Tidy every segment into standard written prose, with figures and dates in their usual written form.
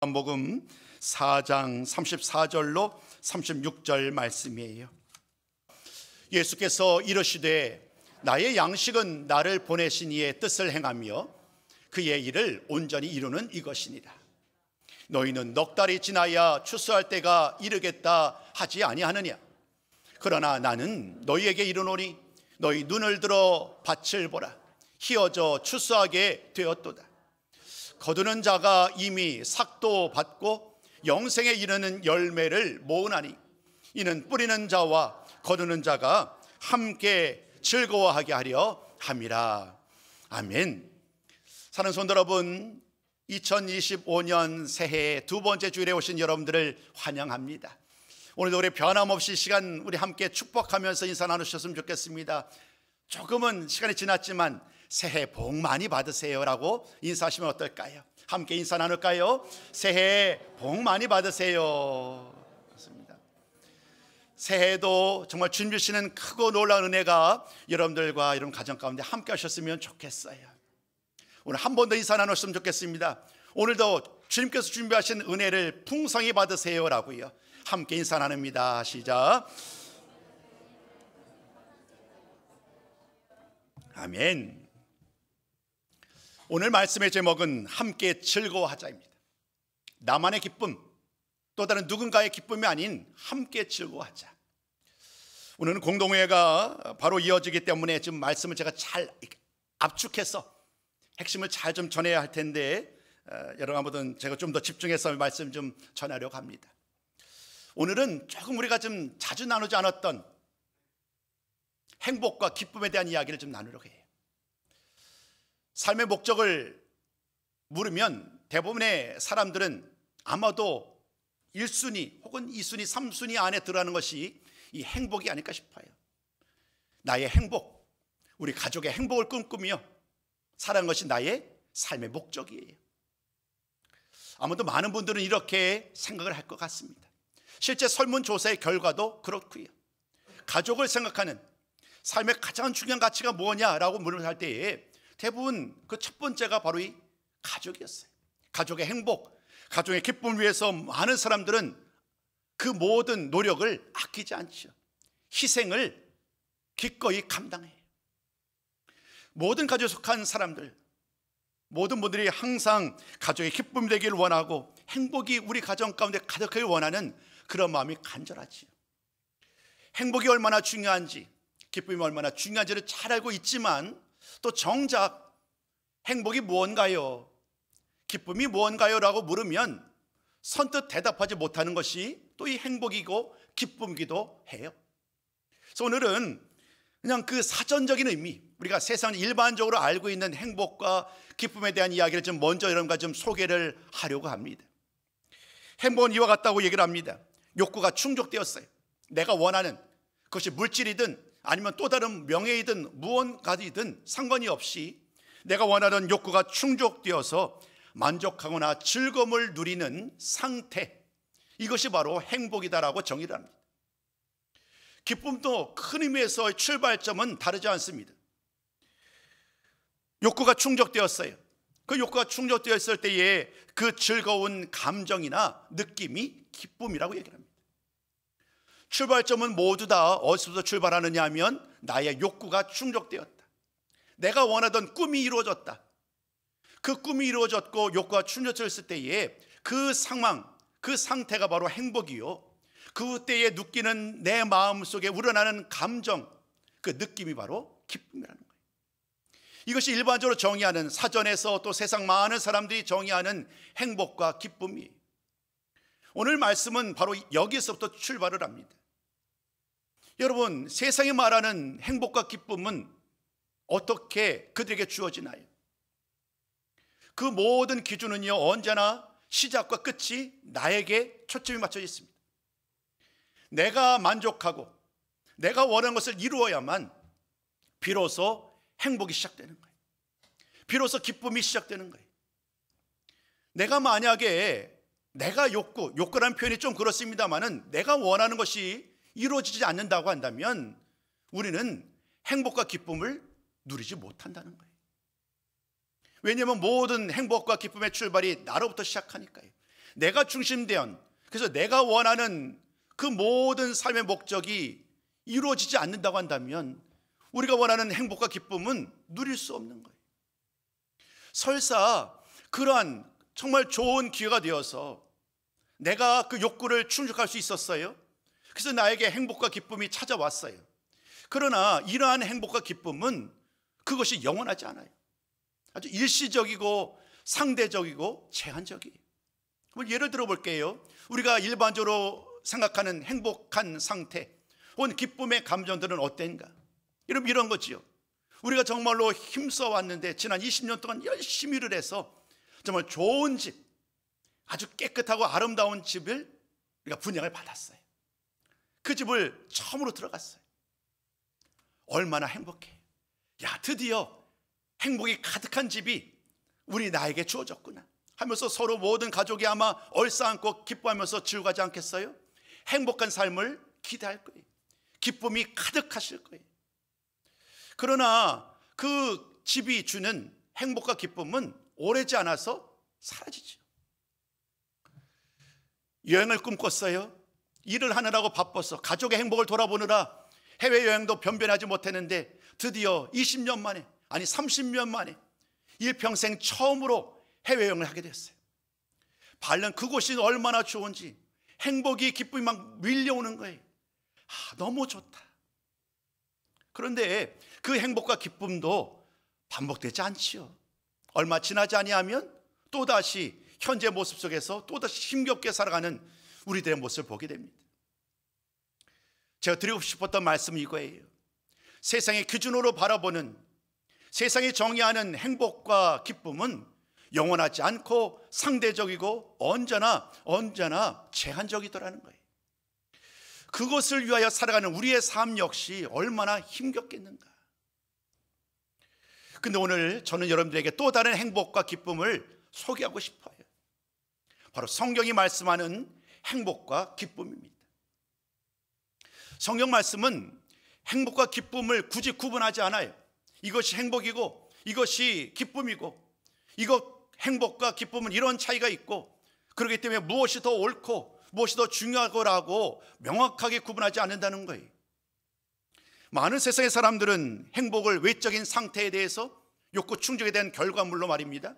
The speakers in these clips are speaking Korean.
요한복음 4장 34절로 36절 말씀이에요. 예수께서 이르시되 나의 양식은 나를 보내신 이의 뜻을 행하며 그의 일을 온전히 이루는 이것이니라. 너희는 넉 달이 지나야 추수할 때가 이르겠다 하지 아니하느냐? 그러나 나는 너희에게 이르노니 너희 눈을 들어 밭을 보라. 희어져 추수하게 되었도다. 거두는 자가 이미 삭도 받고 영생에 이르는 열매를 모으나니 이는 뿌리는 자와 거두는 자가 함께 즐거워하게 하려 함이라. 아멘. 사랑하는 성도 여러분, 2025년 새해 두 번째 주일에 오신 여러분들을 환영합니다. 오늘도 우리 변함없이 시간 우리 함께 축복하면서 인사 나누셨으면 좋겠습니다. 조금은 시간이 지났지만 새해 복 많이 받으세요라고 인사하시면 어떨까요? 함께 인사 나눌까요? 새해 복 많이 받으세요. 그렇습니다. 새해도 정말 주님 주시는 크고 놀라운 은혜가 여러분들과 여러분 가정 가운데 함께 하셨으면 좋겠어요. 오늘 한 번 더 인사 나눴으면 좋겠습니다. 오늘도 주님께서 준비하신 은혜를 풍성히 받으세요라고요. 함께 인사 나눕니다. 시작. 아멘. 오늘 말씀의 제목은 함께 즐거워하자입니다. 나만의 기쁨, 또 다른 누군가의 기쁨이 아닌 함께 즐거워하자. 오늘은 공동회가 바로 이어지기 때문에 지금 말씀을 제가 잘 압축해서 핵심을 잘 좀 전해야 할 텐데 여러분 아무튼 제가 좀 더 집중해서 말씀 좀 전하려고 합니다. 오늘은 조금 우리가 좀 자주 나누지 않았던 행복과 기쁨에 대한 이야기를 좀 나누려고 해요. 삶의 목적을 물으면 대부분의 사람들은 아마도 1순위 혹은 2순위, 3순위 안에 들어가는 것이 이 행복이 아닐까 싶어요. 나의 행복, 우리 가족의 행복을 꿈꾸며 살아가는 것이 나의 삶의 목적이에요. 아무도 많은 분들은 이렇게 생각을 할 것 같습니다. 실제 설문조사의 결과도 그렇고요. 가족을 생각하는 삶의 가장 중요한 가치가 뭐냐라고 물을 때에 대부분 그 첫 번째가 바로 이 가족이었어요. 가족의 행복, 가족의 기쁨을 위해서 많은 사람들은 그 모든 노력을 아끼지 않죠. 희생을 기꺼이 감당해요. 모든 가족에 속한 사람들, 모든 분들이 항상 가족의 기쁨이 되기를 원하고 행복이 우리 가정 가운데 가득하길 원하는 그런 마음이 간절하지요. 행복이 얼마나 중요한지, 기쁨이 얼마나 중요한지를 잘 알고 있지만 또 정작 행복이 무언가요? 기쁨이 무언가요? 라고 물으면 선뜻 대답하지 못하는 것이 또 이 행복이고 기쁨이기도 해요. 그래서 오늘은 그냥 그 사전적인 의미, 우리가 세상 일반적으로 알고 있는 행복과 기쁨에 대한 이야기를 좀 먼저 여러분과 좀 소개를 하려고 합니다. 행복은 이와 같다고 얘기를 합니다. 욕구가 충족되었어요. 내가 원하는 그것이 물질이든 아니면 또 다른 명예이든 무언가이든 상관이 없이 내가 원하는 욕구가 충족되어서 만족하거나 즐거움을 누리는 상태, 이것이 바로 행복이다라고 정의를 합니다. 기쁨도 큰 의미에서 출발점은 다르지 않습니다. 욕구가 충족되었어요. 그 욕구가 충족되었을 때에 그 즐거운 감정이나 느낌이 기쁨이라고 얘기를 합니다. 출발점은 모두 다 어디서부터 출발하느냐 하면 나의 욕구가 충족되었다. 내가 원하던 꿈이 이루어졌다. 그 꿈이 이루어졌고 욕구가 충족되었을 때에 그 상황, 그 상태가 바로 행복이요. 그때에 느끼는 내 마음속에 우러나는 감정, 그 느낌이 바로 기쁨이라는 거예요. 이것이 일반적으로 정의하는, 사전에서 또 세상 많은 사람들이 정의하는 행복과 기쁨이에요. 오늘 말씀은 바로 여기서부터 출발을 합니다. 여러분, 세상이 말하는 행복과 기쁨은 어떻게 그들에게 주어지나요? 그 모든 기준은요, 언제나 시작과 끝이 나에게 초점이 맞춰져 있습니다. 내가 만족하고 내가 원하는 것을 이루어야만 비로소 행복이 시작되는 거예요. 비로소 기쁨이 시작되는 거예요. 내가 만약에 내가 욕구라는 표현이 좀 그렇습니다만은 내가 원하는 것이 이루어지지 않는다고 한다면 우리는 행복과 기쁨을 누리지 못한다는 거예요. 왜냐하면 모든 행복과 기쁨의 출발이 나로부터 시작하니까요. 내가 중심되어 그래서 내가 원하는 그 모든 삶의 목적이 이루어지지 않는다고 한다면 우리가 원하는 행복과 기쁨은 누릴 수 없는 거예요. 설사 그러한 정말 좋은 기회가 되어서 내가 그 욕구를 충족할 수 있었어요. 그래서 나에게 행복과 기쁨이 찾아왔어요. 그러나 이러한 행복과 기쁨은 그것이 영원하지 않아요. 아주 일시적이고 상대적이고 제한적이에요. 예를 들어 볼게요. 우리가 일반적으로 생각하는 행복한 상태 혹은 기쁨의 감정들은 어땠는가? 이런 거지요. 우리가 정말로 힘써 왔는데 지난 20년 동안 열심히 일을 해서 정말 좋은 집, 아주 깨끗하고 아름다운 집을 우리가 분양을 받았어요. 그 집을 처음으로 들어갔어요. 얼마나 행복해. 야, 드디어 행복이 가득한 집이 우리 나에게 주어졌구나 하면서 서로 모든 가족이 아마 얼싸안고 기뻐하면서 즐거워하지 않겠어요? 행복한 삶을 기대할 거예요. 기쁨이 가득하실 거예요. 그러나 그 집이 주는 행복과 기쁨은 오래지 않아서 사라지죠. 여행을 꿈꿨어요. 일을 하느라고 바빠서 가족의 행복을 돌아보느라 해외여행도 변변하지 못했는데 드디어 20년 만에, 아니 30년 만에 일평생 처음으로 해외여행을 하게 됐어요. 발른 그곳이 얼마나 좋은지 행복이 기쁨이 막 밀려오는 거예요. 너무 좋다. 그런데 그 행복과 기쁨도 반복되지 않지요. 얼마 지나지 아니하면 또다시 현재 모습 속에서 또다시 힘겹게 살아가는 우리들의 모습을 보게 됩니다. 제가 드리고 싶었던 말씀은 이거예요. 세상의 기준으로 바라보는, 세상이 정의하는 행복과 기쁨은 영원하지 않고 상대적이고 언제나 제한적이더라는 거예요. 그것을 위하여 살아가는 우리의 삶 역시 얼마나 힘겹겠는가. 근데 오늘 저는 여러분들에게 또 다른 행복과 기쁨을 소개하고 싶어요. 바로 성경이 말씀하는 행복과 기쁨입니다. 성경 말씀은 행복과 기쁨을 굳이 구분하지 않아요. 이것이 행복이고 이것이 기쁨이고, 이것 행복과 기쁨은 이런 차이가 있고, 그렇기 때문에 무엇이 더 옳고 무엇이 더 중요하고라고 명확하게 구분하지 않는다는 거예요. 많은 세상의 사람들은 행복을 외적인 상태에 대해서 욕구 충족에 대한 결과물로 말입니다.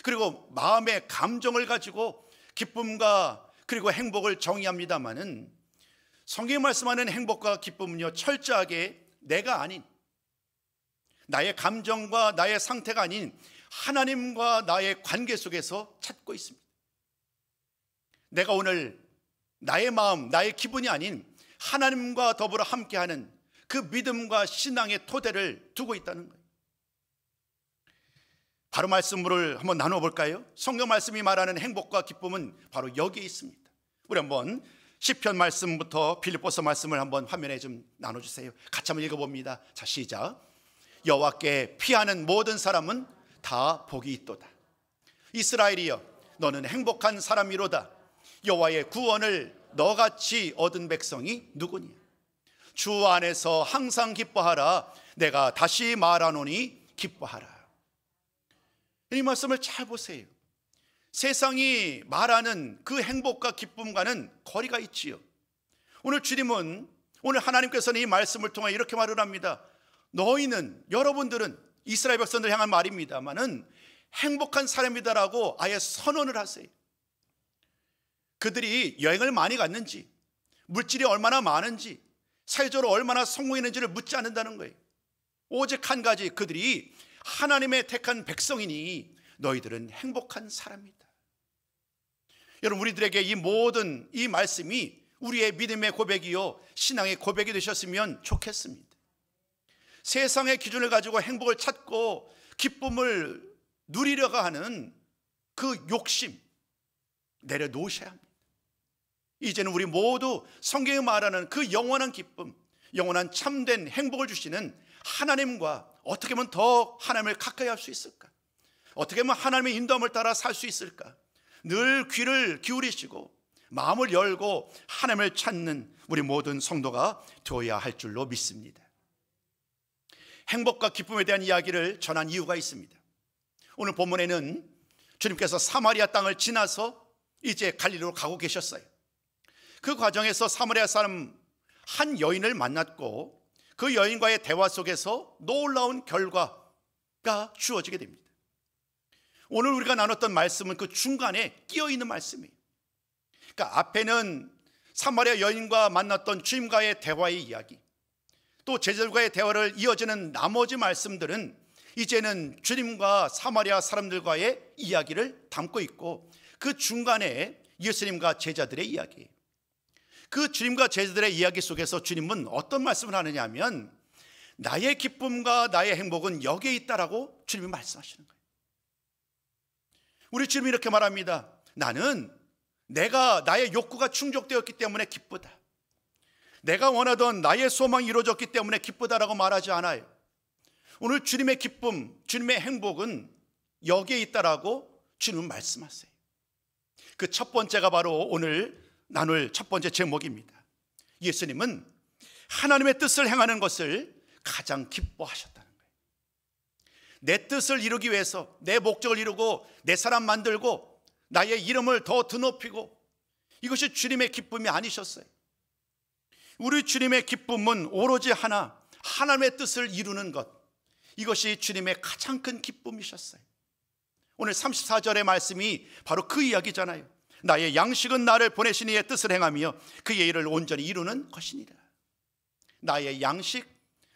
그리고 마음의 감정을 가지고 기쁨과 그리고 행복을 정의합니다마는 성경이 말씀하는 행복과 기쁨은요, 철저하게 내가 아닌, 나의 감정과 나의 상태가 아닌 하나님과 나의 관계 속에서 찾고 있습니다. 내가 오늘 나의 마음, 나의 기분이 아닌 하나님과 더불어 함께하는 그 믿음과 신앙의 토대를 두고 있다는 거예요. 바로 말씀을 한번 나눠볼까요? 성경 말씀이 말하는 행복과 기쁨은 바로 여기에 있습니다. 우리 한번 시편 말씀부터 빌립보서 말씀을 한번 화면에 좀 나눠주세요. 같이 한번 읽어봅니다. 자, 시작. 여호와께 피하는 모든 사람은 다 복이 있도다. 이스라엘이여, 너는 행복한 사람이로다. 여호와의 구원을 너같이 얻은 백성이 누구니? 주 안에서 항상 기뻐하라. 내가 다시 말하노니 기뻐하라. 이 말씀을 잘 보세요. 세상이 말하는 그 행복과 기쁨과는 거리가 있지요. 오늘 주님은, 오늘 하나님께서는 이 말씀을 통해 이렇게 말을 합니다. 너희는, 여러분들은, 이스라엘 백성들 향한 말입니다만은 행복한 사람이다라고 아예 선언을 하세요. 그들이 여행을 많이 갔는지, 물질이 얼마나 많은지, 사회적으로 얼마나 성공했는지를 묻지 않는다는 거예요. 오직 한 가지, 그들이 하나님의 택한 백성이니 너희들은 행복한 사람이다. 여러분, 우리들에게 이 모든 이 말씀이 우리의 믿음의 고백이요 신앙의 고백이 되셨으면 좋겠습니다. 세상의 기준을 가지고 행복을 찾고 기쁨을 누리려고 하는 그 욕심 내려놓으셔야 합니다. 이제는 우리 모두 성경이 말하는 그 영원한 기쁨, 영원한 참된 행복을 주시는 하나님과 어떻게 하면 더 하나님을 가까이 할 수 있을까? 어떻게 하면 하나님의 인도함을 따라 살 수 있을까? 늘 귀를 기울이시고 마음을 열고 하나님을 찾는 우리 모든 성도가 되어야 할 줄로 믿습니다. 행복과 기쁨에 대한 이야기를 전한 이유가 있습니다. 오늘 본문에는 주님께서 사마리아 땅을 지나서 이제 갈릴리로 가고 계셨어요. 그 과정에서 사마리아 사람 한 여인을 만났고 그 여인과의 대화 속에서 놀라운 결과가 주어지게 됩니다. 오늘 우리가 나눴던 말씀은 그 중간에 끼어 있는 말씀이에요. 그러니까 앞에는 사마리아 여인과 만났던 주님과의 대화의 이야기, 또 제자들과의 대화를 이어지는 나머지 말씀들은 이제는 주님과 사마리아 사람들과의 이야기를 담고 있고 그 중간에 예수님과 제자들의 이야기예요. 그 주님과 제자들의 이야기 속에서 주님은 어떤 말씀을 하느냐 하면 나의 기쁨과 나의 행복은 여기에 있다라고 주님이 말씀하시는 거예요. 우리 주님이 이렇게 말합니다. 나는 내가 나의 욕구가 충족되었기 때문에 기쁘다. 내가 원하던 나의 소망이 이루어졌기 때문에 기쁘다라고 말하지 않아요. 오늘 주님의 기쁨, 주님의 행복은 여기에 있다라고 주님은 말씀하세요. 그 첫 번째가 바로 오늘 나눌 첫 번째 제목입니다. 예수님은 하나님의 뜻을 행하는 것을 가장 기뻐하셨다는 거예요. 내 뜻을 이루기 위해서 내 목적을 이루고 내 사람 만들고 나의 이름을 더 드높이고 이것이 주님의 기쁨이 아니셨어요. 우리 주님의 기쁨은 오로지 하나님의 뜻을 이루는 것, 이것이 주님의 가장 큰 기쁨이셨어요. 오늘 34절의 말씀이 바로 그 이야기잖아요. 나의 양식은 나를 보내신 이의 뜻을 행하며 그의 일을 온전히 이루는 것이니라. 나의 양식,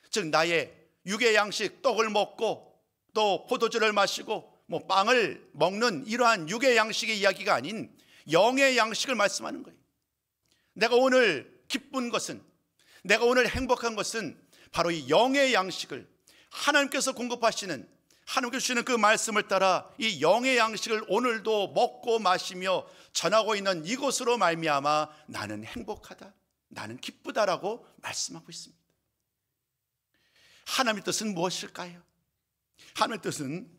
즉 나의 육의 양식, 떡을 먹고 또 포도주를 마시고 빵을 먹는 이러한 육의 양식의 이야기가 아닌 영의 양식을 말씀하는 거예요. 내가 오늘 기쁜 것은, 내가 오늘 행복한 것은 바로 이 영의 양식을 하나님께서 공급하시는, 하나님께서 주시는 그 말씀을 따라 이 영의 양식을 오늘도 먹고 마시며 전하고 있는 이것으로 말미암아 나는 행복하다, 나는 기쁘다라고 말씀하고 있습니다. 하나님의 뜻은 무엇일까요? 하나님의 뜻은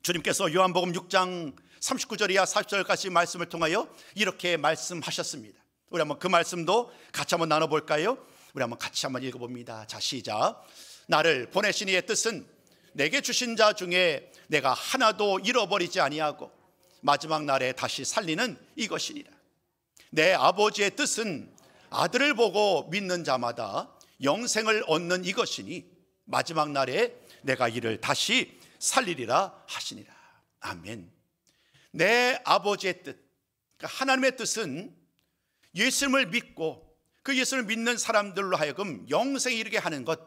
주님께서 요한복음 6장 39절 이하 40절까지 말씀을 통하여 이렇게 말씀하셨습니다. 우리 한번 그 말씀도 같이 한번 나눠볼까요? 우리 한번 같이 한번 읽어봅니다. 자, 시작. 나를 보내신 이의 뜻은 내게 주신 자 중에 내가 하나도 잃어버리지 아니하고 마지막 날에 다시 살리는 이것이니라. 내 아버지의 뜻은 아들을 보고 믿는 자마다 영생을 얻는 이것이니 마지막 날에 내가 이를 다시 살리리라 하시니라. 아멘. 내 아버지의 뜻, 그러니까 하나님의 뜻은 예수님을 믿고 그 예수를 믿는 사람들로 하여금 영생에 이르게 하는 것,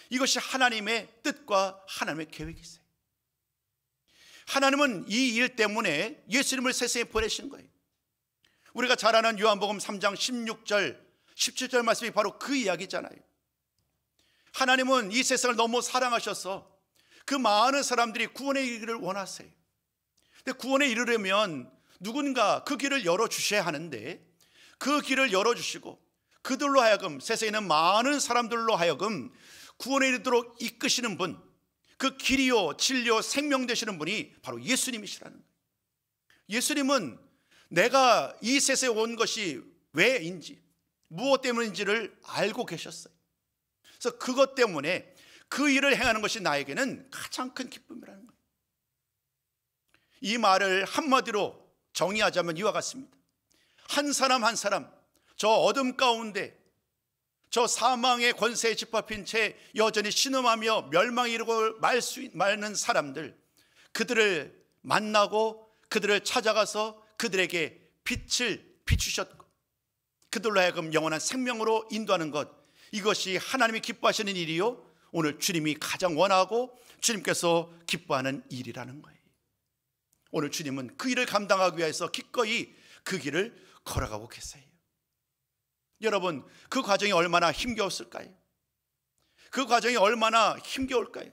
이것이 하나님의 뜻과 하나님의 계획이세요. 하나님은 이 일 때문에 예수님을 세상에 보내신 거예요. 우리가 잘 아는 요한복음 3장 16절 17절 말씀이 바로 그 이야기잖아요. 하나님은 이 세상을 너무 사랑하셔서 그 많은 사람들이 구원에 이르기를 원하세요. 근데 구원에 이르려면 누군가 그 길을 열어주셔야 하는데 그 길을 열어주시고 그들로 하여금, 세상에 있는 많은 사람들로 하여금 구원에 이르도록 이끄시는 분, 그 길이요 진리요 생명 되시는 분이 바로 예수님이시라는 거예요. 예수님은 내가 이 세상에 온 것이 왜인지, 무엇 때문인지를 알고 계셨어요. 그래서 그것 때문에 그 일을 행하는 것이 나에게는 가장 큰 기쁨이라는 거예요. 이 말을 한마디로 정의하자면 이와 같습니다. 한 사람 한 사람, 저 어둠 가운데, 저 사망의 권세에 짓밟힌 채 여전히 신음하며 멸망에 이르고 말는 사람들, 그들을 만나고 그들을 찾아가서 그들에게 빛을 비추셨고 그들로 하여금 영원한 생명으로 인도하는 것, 이것이 하나님이 기뻐하시는 일이요, 오늘 주님이 가장 원하고 주님께서 기뻐하는 일이라는 거예요. 오늘 주님은 그 일을 감당하기 위해서 기꺼이 그 길을 걸어가고 계세요. 여러분, 그 과정이 얼마나 힘겨웠을까요? 그 과정이 얼마나 힘겨울까요?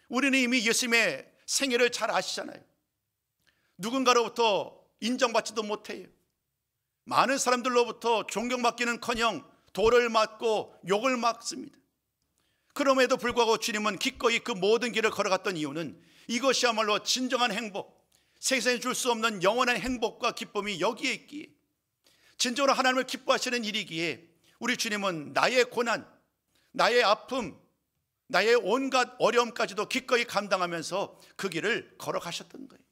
우리는 이미 예수님의 생애를 잘 아시잖아요. 누군가로부터 인정받지도 못해요. 많은 사람들로부터 존경받기는커녕 돌을 맞고 욕을 먹습니다. 그럼에도 불구하고 주님은 기꺼이 그 모든 길을 걸어갔던 이유는 이것이야말로 진정한 행복, 세상에 줄 수 없는 영원한 행복과 기쁨이 여기에 있기에, 진정으로 하나님을 기뻐하시는 일이기에 우리 주님은 나의 고난, 나의 아픔, 나의 온갖 어려움까지도 기꺼이 감당하면서 그 길을 걸어가셨던 거예요.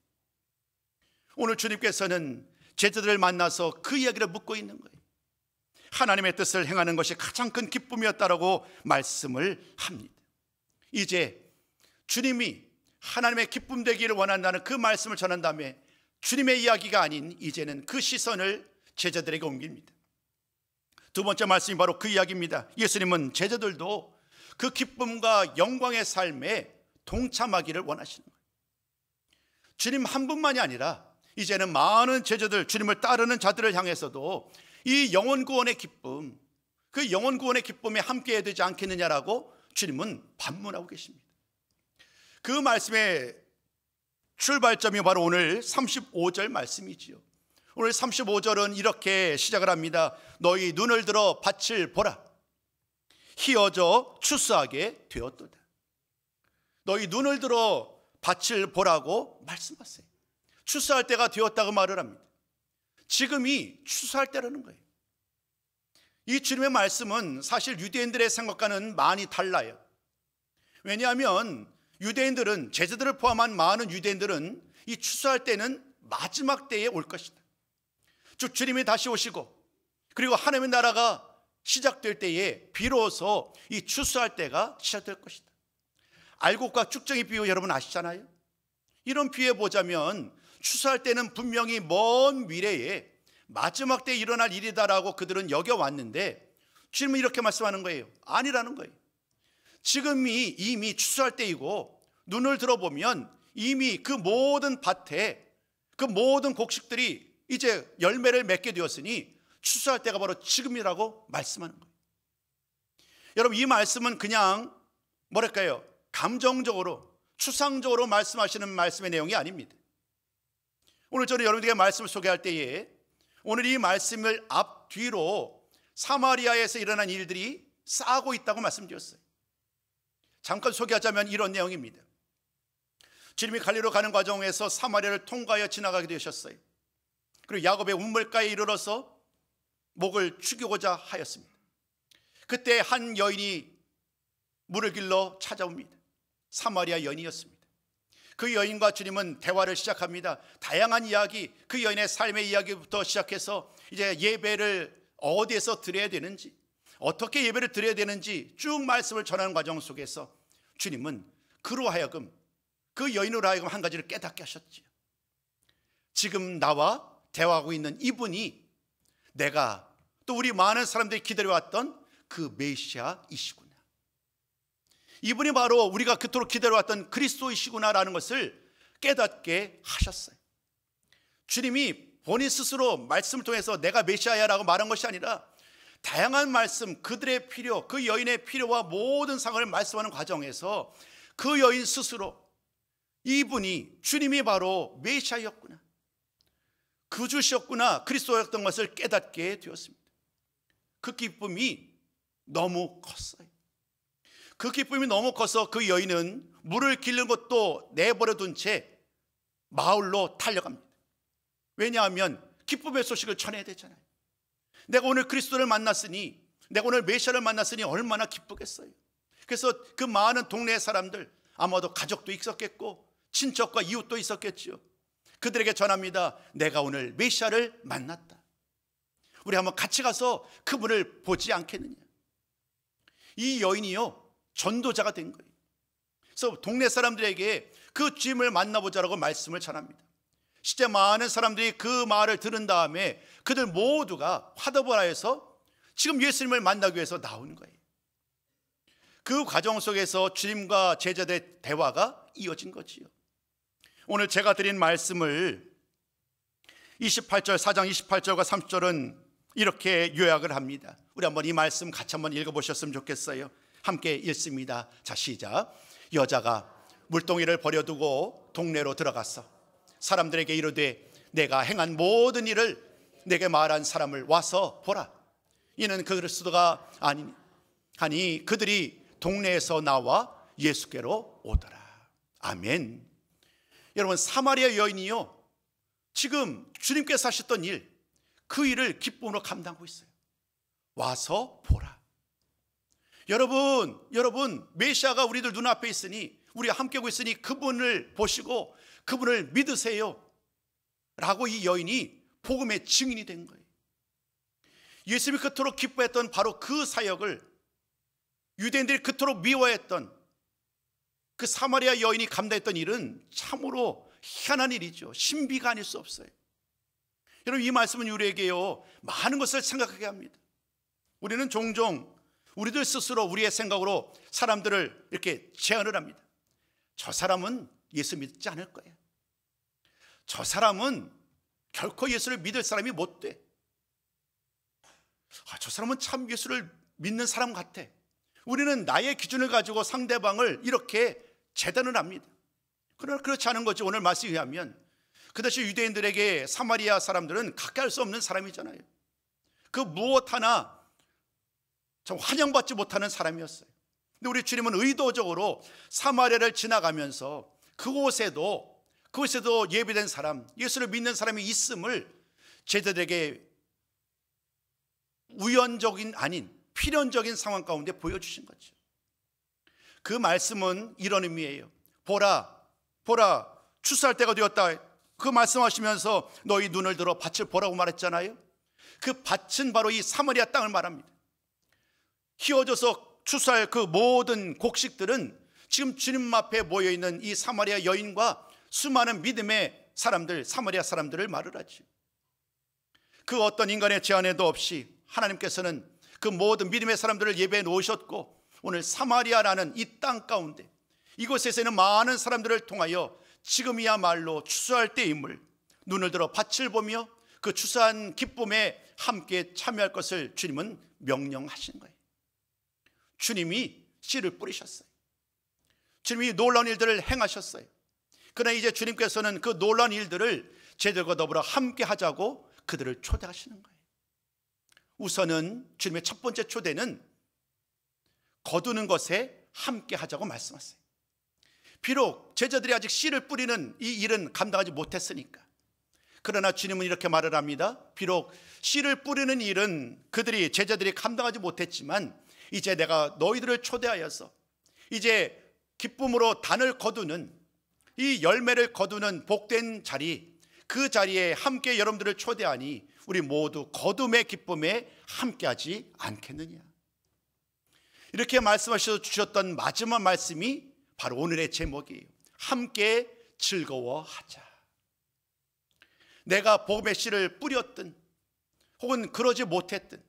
오늘 주님께서는 제자들을 만나서 그 이야기를 묻고 있는 거예요. 하나님의 뜻을 행하는 것이 가장 큰 기쁨이었다라고 말씀을 합니다. 이제 주님이 하나님의 기쁨 되기를 원한다는 그 말씀을 전한 다음에 주님의 이야기가 아닌 이제는 그 시선을 제자들에게 옮깁니다. 두 번째 말씀이 바로 그 이야기입니다. 예수님은 제자들도 그 기쁨과 영광의 삶에 동참하기를 원하시는 거예요. 주님 한 분만이 아니라 이제는 많은 제자들, 주님을 따르는 자들을 향해서도 이 영혼 구원의 기쁨, 그 영혼 구원의 기쁨에 함께해야 되지 않겠느냐라고 주님은 반문하고 계십니다. 그 말씀의 출발점이 바로 오늘 35절 말씀이지요. 오늘 35절은 이렇게 시작을 합니다. 너희 눈을 들어 밭을 보라. 희어져 추수하게 되었도다. 너희 눈을 들어 밭을 보라고 말씀하세요. 추수할 때가 되었다고 말을 합니다. 지금이 추수할 때라는 거예요. 이 주님의 말씀은 사실 유대인들의 생각과는 많이 달라요. 왜냐하면 유대인들은, 제자들을 포함한 많은 유대인들은 이 추수할 때는 마지막 때에 올 것이다. 즉 주님이 다시 오시고 그리고 하나님의 나라가 시작될 때에 비로소 이 추수할 때가 시작될 것이다. 알곡과 쭉정이 비유 여러분 아시잖아요. 이런 비유해 보자면 추수할 때는 분명히 먼 미래에 마지막 때에 일어날 일이다라고 그들은 여겨왔는데 주님은 이렇게 말씀하는 거예요. 아니라는 거예요. 지금이 이미 추수할 때이고 눈을 들어보면 이미 그 모든 밭에 그 모든 곡식들이 이제 열매를 맺게 되었으니 추수할 때가 바로 지금이라고 말씀하는 거예요. 여러분 이 말씀은 그냥 뭐랄까요? 감정적으로 추상적으로 말씀하시는 말씀의 내용이 아닙니다. 오늘 저는 여러분에게 말씀을 소개할 때에 오늘 이 말씀을 앞뒤로 사마리아에서 일어난 일들이 쌓고 있다고 말씀드렸어요. 잠깐 소개하자면 이런 내용입니다. 주님이 갈릴리로 가는 과정에서 사마리아를 통과하여 지나가게 되셨어요. 그리고 야곱의 우물가에 이르러서 목을 축이고자 하였습니다. 그때 한 여인이 물을 길러 찾아옵니다. 사마리아 여인이었습니다. 그 여인과 주님은 대화를 시작합니다. 다양한 이야기, 그 여인의 삶의 이야기부터 시작해서 이제 예배를 어디에서 드려야 되는지, 어떻게 예배를 드려야 되는지 쭉 말씀을 전하는 과정 속에서 주님은 그로 하여금, 그 여인으로 하여금 한 가지를 깨닫게 하셨지요. 지금 나와 대화하고 있는 이분이 내가 또 우리 많은 사람들이 기다려왔던 그 메시아이시구나. 이분이 바로 우리가 그토록 기다려왔던 그리스도이시구나라는 것을 깨닫게 하셨어요. 주님이 본인 스스로 말씀을 통해서 내가 메시아야라고 말한 것이 아니라 다양한 말씀, 그들의 필요, 그 여인의 필요와 모든 상황을 말씀하는 과정에서 그 여인 스스로 이분이, 주님이 바로 메시아였구나, 구주셨구나, 그리스도였던 것을 깨닫게 되었습니다. 그 기쁨이 너무 컸어요. 그 기쁨이 너무 커서 그 여인은 물을 기르는 것도 내버려둔 채 마을로 달려갑니다. 왜냐하면 기쁨의 소식을 전해야 되잖아요. 내가 오늘 그리스도를 만났으니, 내가 오늘 메시아를 만났으니 얼마나 기쁘겠어요. 그래서 그 많은 동네 사람들, 아마도 가족도 있었겠고 친척과 이웃도 있었겠지요. 그들에게 전합니다. 내가 오늘 메시아를 만났다. 우리 한번 같이 가서 그분을 보지 않겠느냐. 이 여인이요, 전도자가 된 거예요. 그래서 동네 사람들에게 그 주님을 만나보자라고 말씀을 전합니다. 실제 많은 사람들이 그 말을 들은 다음에 그들 모두가 화답을하여서 지금 예수님을 만나기 위해서 나오는 거예요. 그 과정 속에서 주님과 제자들의 대화가 이어진 거지요. 오늘 제가 드린 말씀을 28절, 4장 28절과 30절은 이렇게 요약을 합니다. 우리 한번 이 말씀 같이 한번 읽어보셨으면 좋겠어요. 함께 읽습니다. 자, 시작. 여자가 물동이를 버려두고 동네로 들어갔어. 사람들에게 이르되 내가 행한 모든 일을 내게 말한 사람을 와서 보라. 이는 그리스도가 아니니 하니 그들이 동네에서 나와 예수께로 오더라. 아멘. 여러분, 사마리아 여인이요, 지금 주님께서 하셨던 일, 그 일을 기쁨으로 감당하고 있어요. 와서 보라. 여러분 메시아가 우리들 눈앞에 있으니, 우리가 함께 하고 있으니 그분을 보시고 그분을 믿으세요 라고 이 여인이 복음의 증인이 된 거예요. 예수님이 그토록 기뻐했던 바로 그 사역을 유대인들이 그토록 미워했던 그 사마리아 여인이 감당했던 일은 참으로 희한한 일이죠. 신비가 아닐 수 없어요. 여러분, 이 말씀은 우리에게요 많은 것을 생각하게 합니다. 우리는 종종 우리들 스스로 우리의 생각으로 사람들을 이렇게 제안을 합니다. 저 사람은 예수 믿지 않을 거예요. 저 사람은 결코 예수를 믿을 사람이 못 돼. 저 사람은 참 예수를 믿는 사람 같아. 우리는 나의 기준을 가지고 상대방을 이렇게 재단을 합니다. 그러나 그렇지 않은 거죠. 오늘 말씀에 의하면 그 당시 유대인들에게 사마리아 사람들은 가까이 할 수 없는 사람이잖아요. 그 무엇 하나 좀 환영받지 못하는 사람이었어요. 근데 우리 주님은 의도적으로 사마리아를 지나가면서 그곳에도 예비된 사람, 예수를 믿는 사람이 있음을 제자들에게 우연적인 아닌 필연적인 상황 가운데 보여주신 거죠. 그 말씀은 이런 의미예요. 보라 추수할 때가 되었다. 그 말씀하시면서 너희 눈을 들어 밭을 보라고 말했잖아요. 그 밭은 바로 이 사마리아 땅을 말합니다. 키워져서 추수할 그 모든 곡식들은 지금 주님 앞에 모여있는 이 사마리아 여인과 수많은 믿음의 사람들, 사마리아 사람들을 말을 하죠. 그 어떤 인간의 제안에도 없이 하나님께서는 그 모든 믿음의 사람들을 예배해 놓으셨고, 오늘 사마리아라는 이 땅 가운데 이곳에서는 많은 사람들을 통하여 지금이야말로 추수할 때임을 눈을 들어 밭을 보며 그 추수한 기쁨에 함께 참여할 것을 주님은 명령하신 거예요. 주님이 씨를 뿌리셨어요. 주님이 놀라운 일들을 행하셨어요. 그러나 이제 주님께서는 그 놀라운 일들을 제들과 더불어 함께 하자고 그들을 초대하시는 거예요. 우선은 주님의 첫 번째 초대는 거두는 것에 함께 하자고 말씀하세요. 비록 제자들이 아직 씨를 뿌리는 이 일은 감당하지 못했으니까. 그러나 주님은 이렇게 말을 합니다. 비록 씨를 뿌리는 일은 제자들이 감당하지 못했지만 이제 내가 너희들을 초대하여서 이제 기쁨으로 단을 거두는, 이 열매를 거두는 복된 자리, 그 자리에 함께 여러분들을 초대하니 우리 모두 거둠의 기쁨에 함께하지 않겠느냐. 이렇게 말씀하셔서 주셨던 마지막 말씀이 바로 오늘의 제목이에요. 함께 즐거워하자. 내가 복음의 씨를 뿌렸든 혹은 그러지 못했든,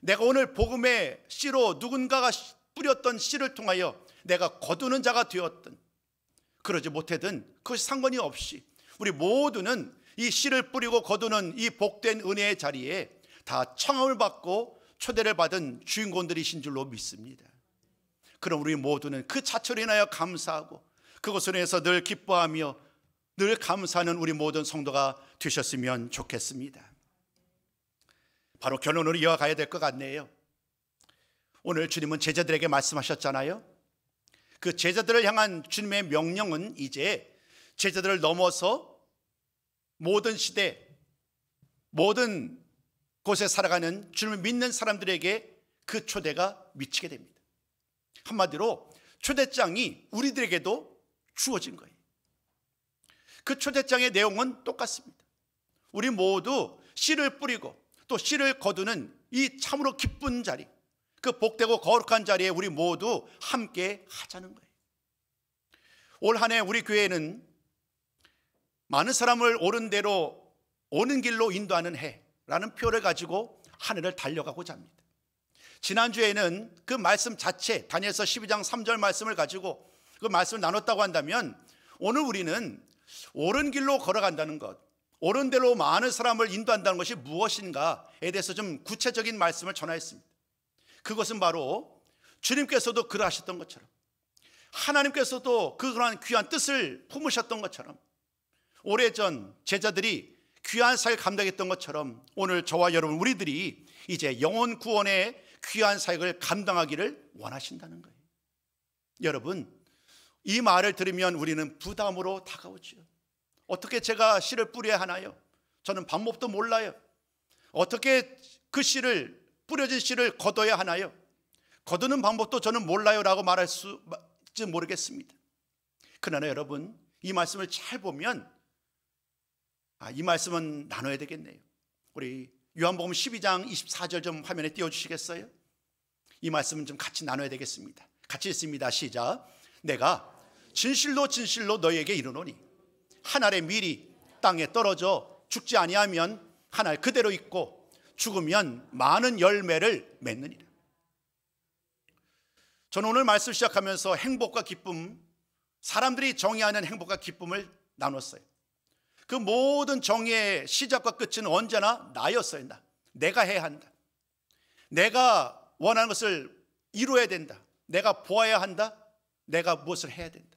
내가 오늘 복음의 씨로 누군가가 뿌렸던 씨를 통하여 내가 거두는 자가 되었든 그러지 못했든 그것이 상관이 없이 우리 모두는 이 씨를 뿌리고 거두는 이 복된 은혜의 자리에 다 청함을 받고 초대를 받은 주인공들이신 줄로 믿습니다. 그럼 우리 모두는 그 자체로 인하여 감사하고 그것으로 인해서 늘 기뻐하며 늘 감사하는 우리 모든 성도가 되셨으면 좋겠습니다. 바로 결론으로 이어가야 될 것 같네요. 오늘 주님은 제자들에게 말씀하셨잖아요. 그 제자들을 향한 주님의 명령은 이제 제자들을 넘어서 모든 시대, 모든 곳에 살아가는 주님을 믿는 사람들에게 그 초대가 미치게 됩니다. 한마디로 초대장이 우리들에게도 주어진 거예요. 그 초대장의 내용은 똑같습니다. 우리 모두 씨를 뿌리고 또 씨를 거두는 이 참으로 기쁜 자리, 그 복되고 거룩한 자리에 우리 모두 함께 하자는 거예요. 올 한 해 우리 교회는 많은 사람을 옳은 대로 오는 길로 인도하는 해라는 표를 가지고 한 해를 달려가고자 합니다. 지난주에는 그 말씀 자체, 다니엘서 12장 3절 말씀을 가지고 그 말씀을 나눴다고 한다면, 오늘 우리는 옳은 길로 걸어간다는 것, 옳은 대로 많은 사람을 인도한다는 것이 무엇인가에 대해서 좀 구체적인 말씀을 전하였습니다. 그것은 바로 주님께서도 그러하셨던 것처럼, 하나님께서도 그러한 귀한 뜻을 품으셨던 것처럼, 오래전 제자들이 귀한 사역을 감당했던 것처럼 오늘 저와 여러분 우리들이 이제 영혼 구원의 귀한 사역을 감당하기를 원하신다는 거예요. 여러분, 이 말을 들으면 우리는 부담으로 다가오죠. 어떻게 제가 씨를 뿌려야 하나요? 저는 방법도 몰라요. 어떻게 그 씨를, 뿌려진 씨를 거둬야 하나요? 거두는 방법도 저는 몰라요 라고 말할 수지 모르겠습니다. 그러나 여러분, 이 말씀을 잘 보면 이 말씀은 나눠야 되겠네요. 우리 요한복음 12장 24절 좀 화면에 띄워주시겠어요? 이 말씀은 좀 같이 나눠야 되겠습니다. 같이 읽습니다. 시작. 내가 진실로 진실로 너희에게 이르노니 한 알의 밀이 땅에 떨어져 죽지 아니하면 한 알 그대로 있고 죽으면 많은 열매를 맺느니라. 저는 오늘 말씀 시작하면서 행복과 기쁨, 사람들이 정의하는 행복과 기쁨을 나눴어요. 그 모든 정의의 시작과 끝은 언제나 나였어요. 내가 해야 한다. 내가 원하는 것을 이루어야 된다. 내가 보아야 한다. 내가 무엇을 해야 된다.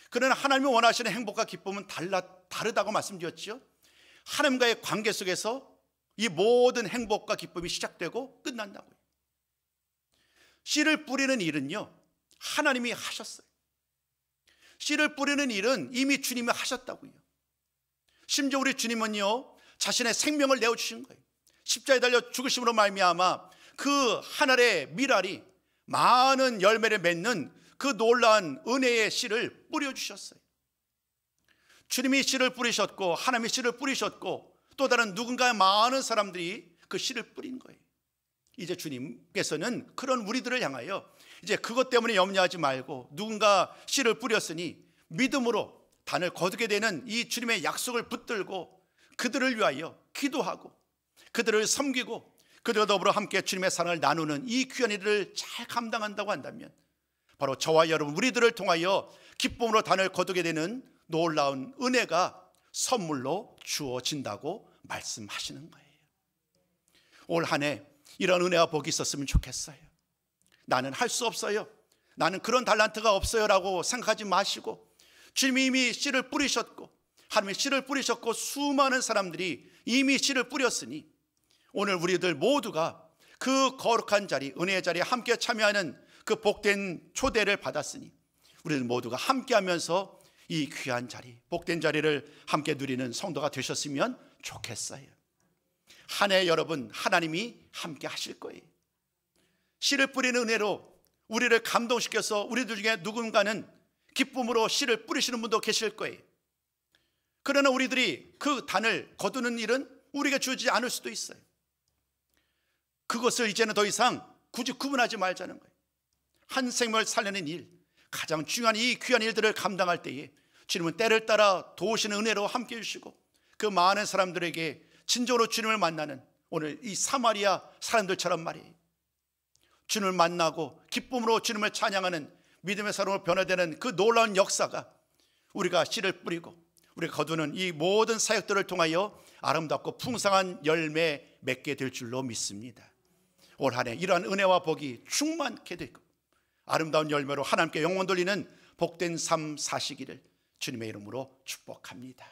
그러나 하나님이 원하시는 행복과 기쁨은 다르다고 말씀드렸죠. 하나님과의 관계 속에서 이 모든 행복과 기쁨이 시작되고 끝난다고요. 씨를 뿌리는 일은요, 하나님이 하셨어요. 씨를 뿌리는 일은 이미 주님이 하셨다고요. 심지어 우리 주님은요, 자신의 생명을 내어주신 거예요. 십자가에 달려 죽으심으로 말미암아 그 한 알의 밀알이 많은 열매를 맺는 그 놀라운 은혜의 씨를 뿌려주셨어요. 주님이 씨를 뿌리셨고 하나님이 씨를 뿌리셨고 또 다른 누군가의 많은 사람들이 그 씨를 뿌린 거예요. 이제 주님께서는 그런 우리들을 향하여 이제 그것 때문에 염려하지 말고 누군가 씨를 뿌렸으니 믿음으로 단을 거두게 되는 이 주님의 약속을 붙들고 그들을 위하여 기도하고 그들을 섬기고 그들과 더불어 함께 주님의 사랑을 나누는 이 귀한 일을 잘 감당한다고 한다면 바로 저와 여러분 우리들을 통하여 기쁨으로 단을 거두게 되는 놀라운 은혜가 선물로 주어진다고 말씀하시는 거예요. 올 한 해 이런 은혜와 복이 있었으면 좋겠어요. 나는 할 수 없어요. 나는 그런 달란트가 없어요 라고 생각하지 마시고 주님이 이미 씨를 뿌리셨고 하나님이 씨를 뿌리셨고 수많은 사람들이 이미 씨를 뿌렸으니 오늘 우리들 모두가 그 거룩한 자리, 은혜의 자리에 함께 참여하는 그 복된 초대를 받았으니 우리들 모두가 함께하면서 이 귀한 자리, 복된 자리를 함께 누리는 성도가 되셨으면 좋겠어요. 한 해 여러분 하나님이 함께 하실 거예요. 씨를 뿌리는 은혜로 우리를 감동시켜서 우리들 중에 누군가는 기쁨으로 씨를 뿌리시는 분도 계실 거예요. 그러나 우리들이 그 단을 거두는 일은 우리가 주지 않을 수도 있어요. 그것을 이제는 더 이상 굳이 구분하지 말자는 거예요. 한 생명을 살리는 일, 가장 중요한 이 귀한 일들을 감당할 때에 주님은 때를 따라 도우시는 은혜로 함께 해주시고 그 많은 사람들에게 진정으로 주님을 만나는 오늘 이 사마리아 사람들처럼 말이에요. 주님을 만나고 기쁨으로 주님을 찬양하는 믿음의 사람으로 변화되는 그 놀라운 역사가 우리가 씨를 뿌리고 우리가 거두는 이 모든 사역들을 통하여 아름답고 풍성한 열매 맺게 될 줄로 믿습니다. 올 한 해 이러한 은혜와 복이 충만케 되고 아름다운 열매로 하나님께 영원 돌리는 복된 삶 사시기를 주님의 이름으로 축복합니다.